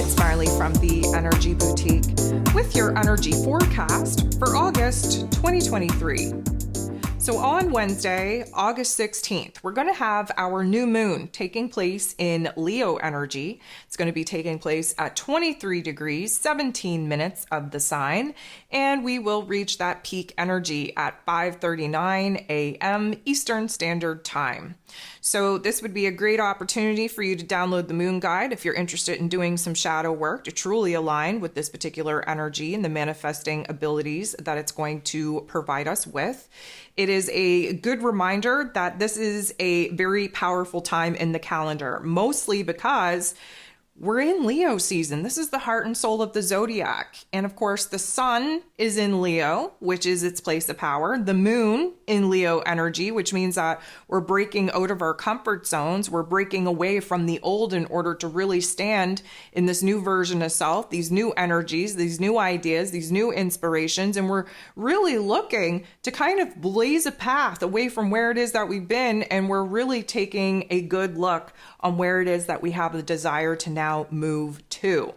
it's Marley from the Energy Boutique with your energy forecast for August 2023. So on Wednesday, August 16th, we're going to have our new moon taking place in Leo energy. It's going to be taking place at 23 degrees, 17 minutes of the sign, and we will reach that peak energy at 5:39 a.m. Eastern Standard Time. So this would be a great opportunity for you to download the moon guide if you're interested in doing some shadow work to truly align with this particular energy and the manifesting abilities that it's going to provide us with. It is a good reminder that this is a very powerful time in the calendar, mostly because we're in Leo season. This is the heart and soul of the zodiac. And of course, the sun is in Leo, which is its place of power. The moon in Leo energy, which means that we're breaking out of our comfort zones. We're breaking away from the old in order to really stand in this new version of self, these new energies, these new ideas, these new inspirations. And we're really looking to kind of blaze a path away from where it is that we've been. And we're really taking a good look on where it is that we have the desire to now move to.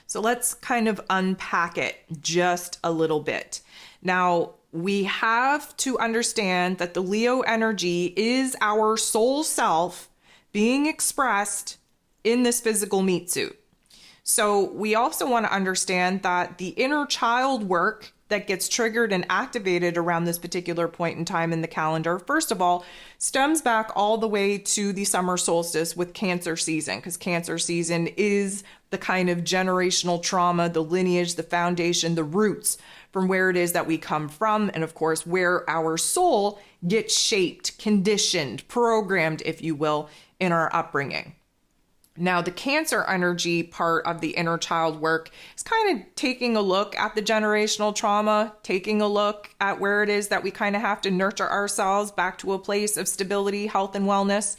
So let's kind of unpack it just a little bit. Now, we have to understand that the Leo energy is our soul self being expressed in this physical meat suit. So we also want to understand that the inner child work that gets triggered and activated around this particular point in time in the calendar, first of all, stems back all the way to the summer solstice with Cancer season, because Cancer season is the kind of generational trauma, the lineage, the foundation, the roots from where it is that we come from, and of course, where our soul gets shaped, conditioned, programmed, if you will, in our upbringing. Now, the Cancer energy part of the inner child work is kind of taking a look at the generational trauma, taking a look at where it is that we kind of have to nurture ourselves back to a place of stability, health, and wellness.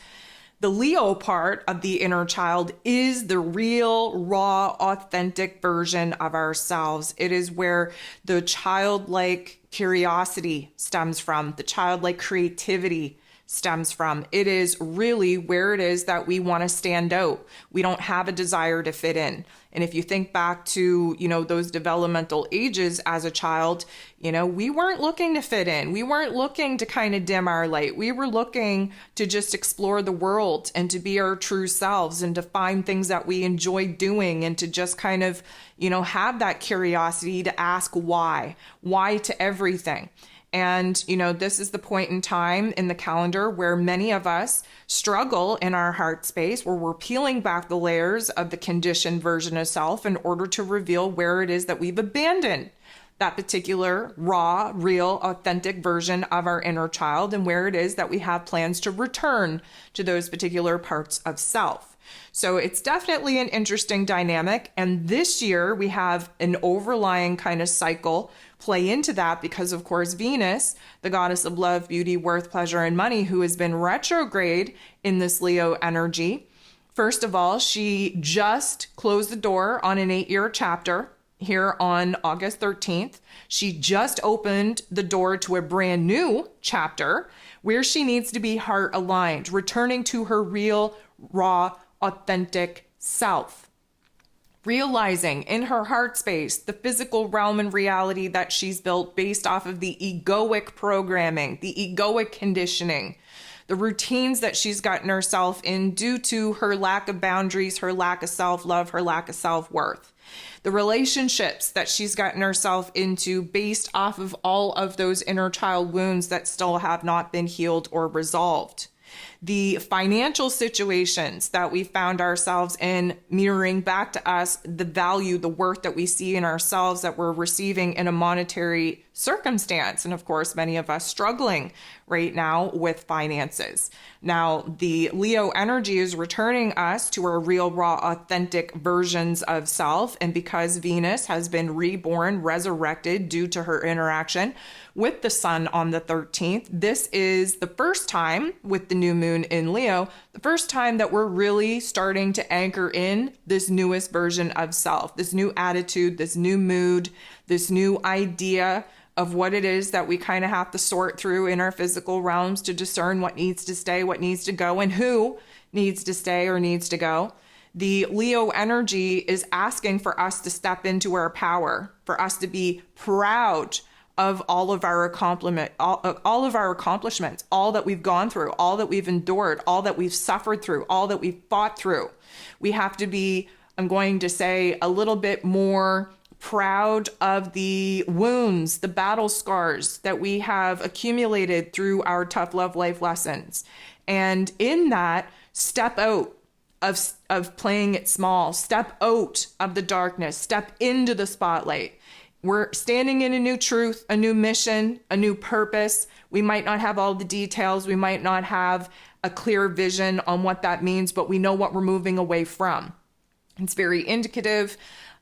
The Leo part of the inner child is the real, raw, authentic version of ourselves. It is where the childlike curiosity stems from, the childlike creativity stems from. It is really where it is that we want to stand out. We don't have a desire to fit in. And if you think back to, those developmental ages as a child, we weren't looking to fit in. We weren't looking to kind of dim our light. We were looking to just explore the world and to be our true selves and to find things that we enjoy doing and to just kind of, have that curiosity to ask why to everything. And, this is the point in time in the calendar where many of us struggle in our heart space, where we're peeling back the layers of the conditioned version of self in order to reveal where it is that we've abandoned that particular raw, real, authentic version of our inner child and where it is that we have plans to return to those particular parts of self. So it's definitely an interesting dynamic. And this year we have an overlying kind of cycle play into that because, of course, Venus, the goddess of love, beauty, worth, pleasure, and money, who has been retrograde in this Leo energy. First of all, she just closed the door on an 8-year chapter here on August 13th. She just opened the door to a brand new chapter where she needs to be heart aligned, returning to her real, raw, authentic self. Realizing in her heart space the physical realm and reality that she's built based off of the egoic programming, the egoic conditioning, the routines that she's gotten herself in due to her lack of boundaries, her lack of self-love, her lack of self-worth. The relationships that she's gotten herself into based off of all of those inner child wounds that still have not been healed or resolved. The financial situations that we found ourselves in, mirroring back to us the value, the worth that we see in ourselves that we're receiving in a monetary circumstance. And of course, many of us struggling right now with finances. Now, the Leo energy is returning us to our real, raw, authentic versions of self. And because Venus has been reborn, resurrected due to her interaction with the sun on the 13th, this is the first time with the new moon in Leo, the first time that we're really starting to anchor in this newest version of self, this new attitude, this new mood, this new idea of what it is that we kind of have to sort through in our physical realms to discern what needs to stay, what needs to go, and who needs to stay or needs to go. The Leo energy is asking for us to step into our power, for us to be proud of all of our all of our accomplishments, all that we've gone through, all that we've endured, all that we've suffered through, all that we've fought through. We have to be, I'm going to say, a little bit more proud of the wounds, the battle scars that we have accumulated through our tough love life lessons. And in that, step out of playing it small, step out of the darkness, step into the spotlight. We're standing in a new truth, a new mission, a new purpose. We might not have all the details. We might not have a clear vision on what that means, but we know what we're moving away from. It's very indicative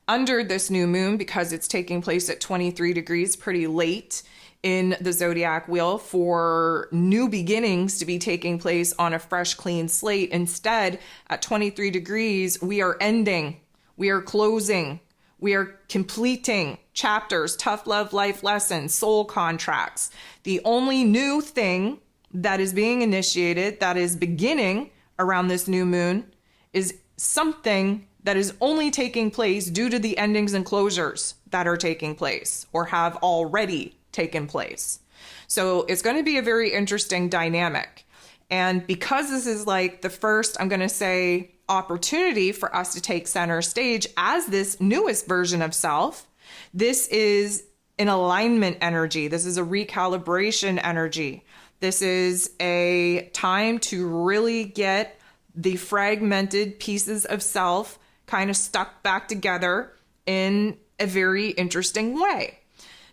under this new moon because it's taking place at 23 degrees, pretty late in the zodiac wheel, for new beginnings to be taking place on a fresh, clean slate. Instead, at 23 degrees, we are ending, we are closing, we are completing chapters, tough love life lessons, soul contracts. The only new thing that is being initiated, that is beginning around this new moon, is something that is only taking place due to the endings and closures that are taking place or have already taken place. So it's going to be a very interesting dynamic. And because this is like the first, I'm going to say, opportunity for us to take center stage as this newest version of self, this is an alignment energy. This is a recalibration energy. This is a time to really get the fragmented pieces of self kind of stuck back together in a very interesting way.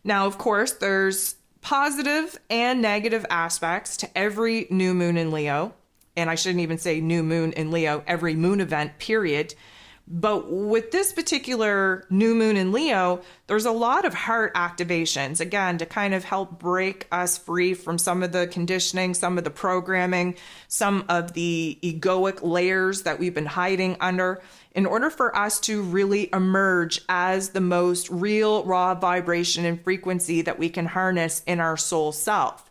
Now, of course, there's positive and negative aspects to every new moon in Leo. And I shouldn't even say new moon in Leo, every moon event, period. But with this particular new moon in Leo, there's a lot of heart activations, again, to kind of help break us free from some of the conditioning, some of the programming, some of the egoic layers that we've been hiding under, in order for us to really emerge as the most real, raw vibration and frequency that we can harness in our soul self.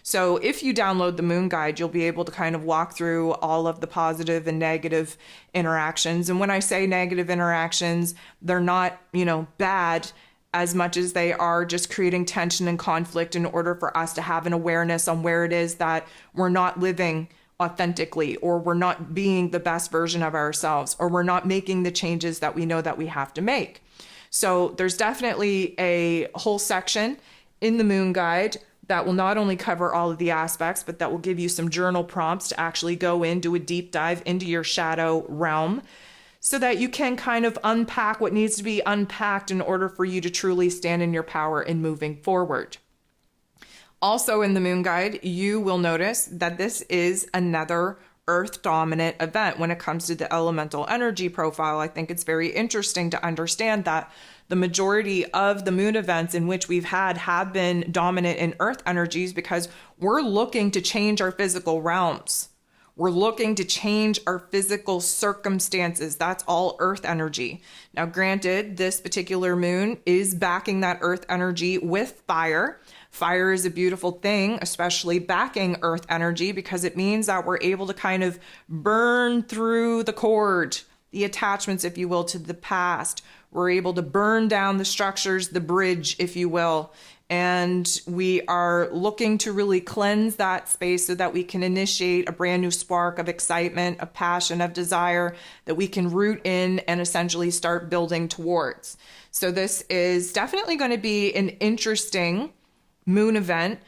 So if you download the Moon Guide, you'll be able to kind of walk through all of the positive and negative interactions. And when I say negative interactions, they're not, bad as much as they are just creating tension and conflict in order for us to have an awareness on where it is that we're not living authentically, or we're not being the best version of ourselves, or we're not making the changes that we know that we have to make. So there's definitely a whole section in the Moon Guide that will not only cover all of the aspects, but that will give you some journal prompts to actually go in, do a deep dive into your shadow realm so that you can kind of unpack what needs to be unpacked in order for you to truly stand in your power in moving forward. Also in the Moon Guide, you will notice that this is another Earth dominant event when it comes to the elemental energy profile. I think it's very interesting to understand that the majority of the moon events in which we've had have been dominant in Earth energies because we're looking to change our physical realms. We're looking to change our physical circumstances. That's all Earth energy. Now, granted, this particular moon is backing that Earth energy with fire. Fire is a beautiful thing, especially backing Earth energy, because it means that we're able to kind of burn through the cord, the attachments, if you will, to the past. We're able to burn down the structures, the bridge, if you will. And we are looking to really cleanse that space so that we can initiate a brand new spark of excitement, of passion, of desire that we can root in and essentially start building towards. So this is definitely going to be an interesting moon event,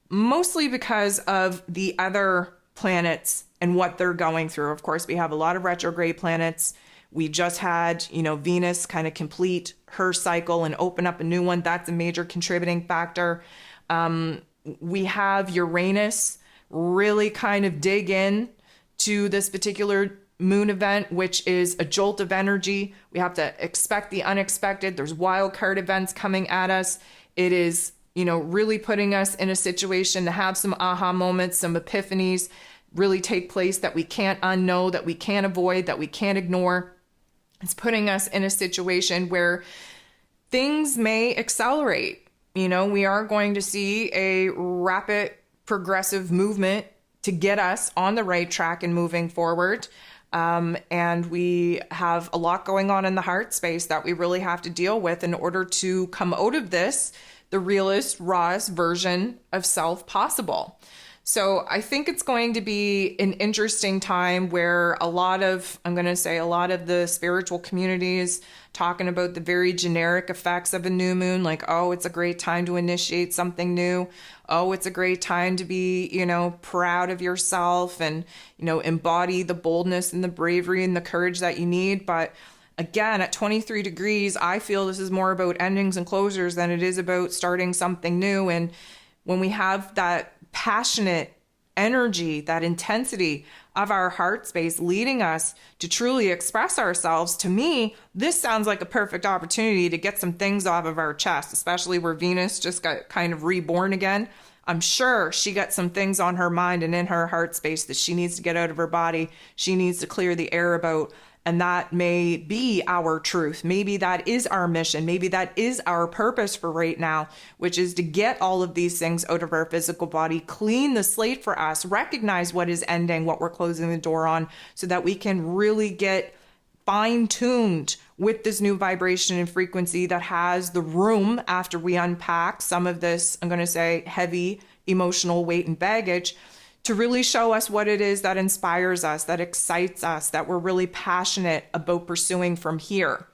mostly because of the other planets and what they're going through. Of course, we have a lot of retrograde planets. We just had, Venus kind of complete her cycle and open up a new one. That's a major contributing factor. We have Uranus really kind of dig in to this particular moon event, which is a jolt of energy. We have to expect the unexpected. There's wild card events coming at us. It is, really putting us in a situation to have some aha moments, some epiphanies really take place that we can't unknow, that we can't avoid, that we can't ignore. It's putting us in a situation where things may accelerate. We are going to see a rapid progressive movement to get us on the right track and moving forward. And we have a lot going on in the heart space that we really have to deal with in order to come out of this the realest, rawest version of self possible. So I think it's going to be an interesting time where a lot of the spiritual communities talking about the very generic effects of a new moon, like, oh, it's a great time to initiate something new. Oh, it's a great time to be, proud of yourself and, embody the boldness and the bravery and the courage that you need. But again, at 23 degrees, I feel this is more about endings and closures than it is about starting something new. And when we have that passionate energy, that intensity of our heart space leading us to truly express ourselves, to me, this sounds like a perfect opportunity to get some things off of our chest, especially where Venus just got kind of reborn again. I'm sure she got some things on her mind and in her heart space that she needs to get out of her body. She needs to clear the air about. And that may be our truth. Maybe that is our mission. Maybe that is our purpose for right now, which is to get all of these things out of our physical body, clean the slate for us, recognize what is ending, what we're closing the door on, so that we can really get fine-tuned with this new vibration and frequency that has the room, after we unpack some of this, I'm going to say, heavy emotional weight and baggage, to really show us what it is that inspires us, that excites us, that we're really passionate about pursuing from here.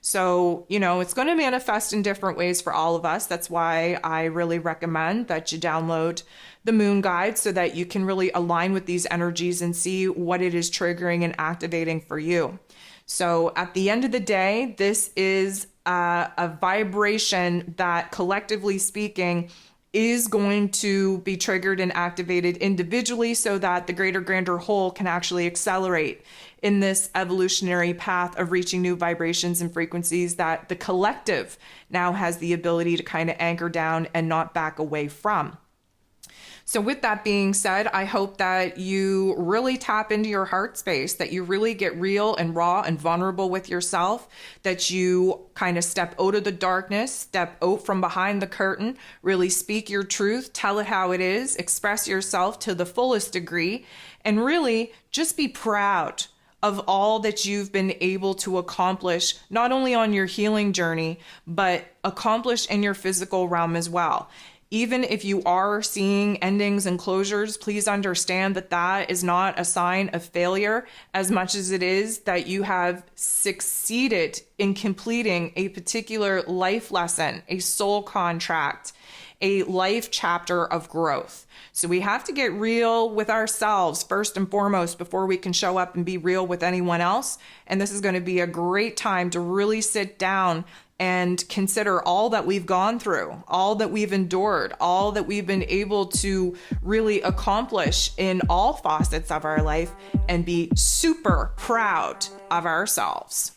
So, it's going to manifest in different ways for all of us. That's why I really recommend that you download the Moon Guide so that you can really align with these energies and see what it is triggering and activating for you. So at the end of the day, this is a vibration that, collectively speaking, is going to be triggered and activated individually so that the greater, grander whole can actually accelerate in this evolutionary path of reaching new vibrations and frequencies that the collective now has the ability to kind of anchor down and not back away from. So with that being said, I hope that you really tap into your heart space, that you really get real and raw and vulnerable with yourself, that you kind of step out of the darkness, step out from behind the curtain, really speak your truth, tell it how it is, express yourself to the fullest degree, and really just be proud of all that you've been able to accomplish, not only on your healing journey, but accomplish in your physical realm as well. Even if you are seeing endings and closures, please understand that that is not a sign of failure as much as it is that you have succeeded in completing a particular life lesson, a soul contract, a life chapter of growth. So we have to get real with ourselves first and foremost before we can show up and be real with anyone else. And this is going to be a great time to really sit down and consider all that we've gone through, all that we've endured, all that we've been able to really accomplish in all facets of our life, and be super proud of ourselves.